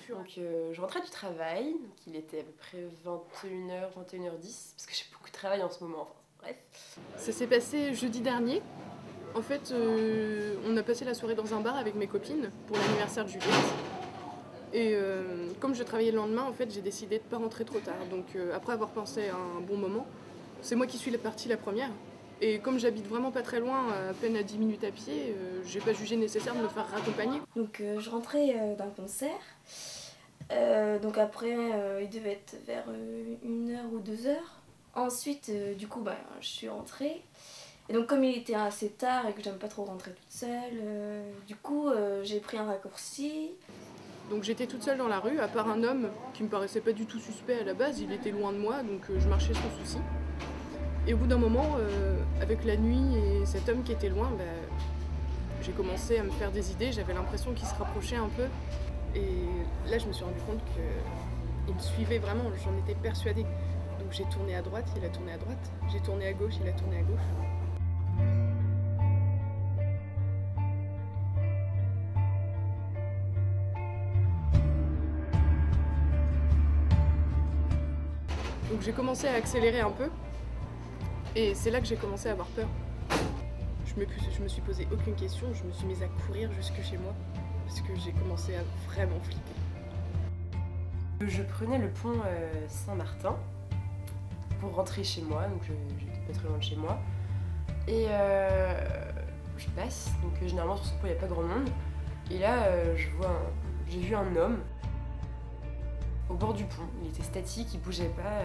Donc je rentrais du travail, donc il était à peu près 21h, 21h10, parce que j'ai beaucoup de travail en ce moment, enfin bref. Ça s'est passé jeudi dernier. En fait, on a passé la soirée dans un bar avec mes copines pour l'anniversaire de Juliette. Et comme je travaillais le lendemain, en fait, j'ai décidé de ne pas rentrer trop tard. Donc après avoir pensé à un bon moment, c'est moi qui suis partie la première. Et comme j'habite vraiment pas très loin, à peine à 10 minutes à pied, j'ai pas jugé nécessaire de me faire raccompagner. Donc je rentrais d'un concert. Donc après, il devait être vers 1h ou 2h. Ensuite, du coup, je suis rentrée. Et donc comme il était assez tard et que j'aime pas trop rentrer toute seule, du coup, j'ai pris un raccourci. Donc j'étais toute seule dans la rue, à part un homme qui me paraissait pas du tout suspect à la base, il était loin de moi, donc je marchais sans souci. Et au bout d'un moment, avec la nuit et cet homme qui était loin, j'ai commencé à me faire des idées, j'avais l'impression qu'il se rapprochait un peu. Et là, je me suis rendu compte qu'il me suivait vraiment, j'en étais persuadée. Donc j'ai tourné à droite, il a tourné à droite, j'ai tourné à gauche, il a tourné à gauche. Donc j'ai commencé à accélérer un peu, et c'est là que j'ai commencé à avoir peur. Je me suis posé aucune question, je me suis mise à courir jusque chez moi, parce que j'ai commencé à vraiment flipper. Je prenais le pont Saint-Martin pour rentrer chez moi, donc j'étais pas très loin de chez moi. Et je passe, donc généralement sur ce pont il n'y a pas grand monde. Et là j'ai vu un homme au bord du pont. Il était statique, il bougeait pas,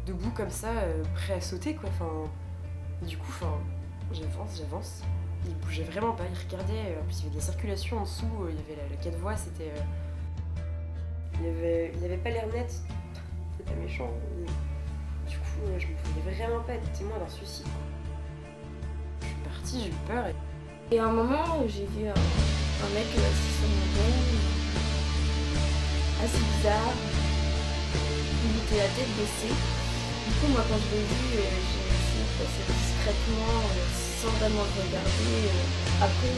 debout comme ça, prêt à sauter quoi. Du coup, j'avance. Il bougeait vraiment pas, il regardait. En plus il y avait de la circulation en dessous, il y avait la 4 voies, c'était... Il avait pas l'air net, c'était pas méchant. Du coup, je me voyais vraiment pas être témoin d'un suicide. Je suis partie, j'ai eu peur. Et à un moment, j'ai vu un mec assis sur mon dos, assez bizarre. Il était la tête baissée. Du coup, moi, quand je l'ai vu, j'ai essayé de passer discrètement, sans vraiment le regarder. Après,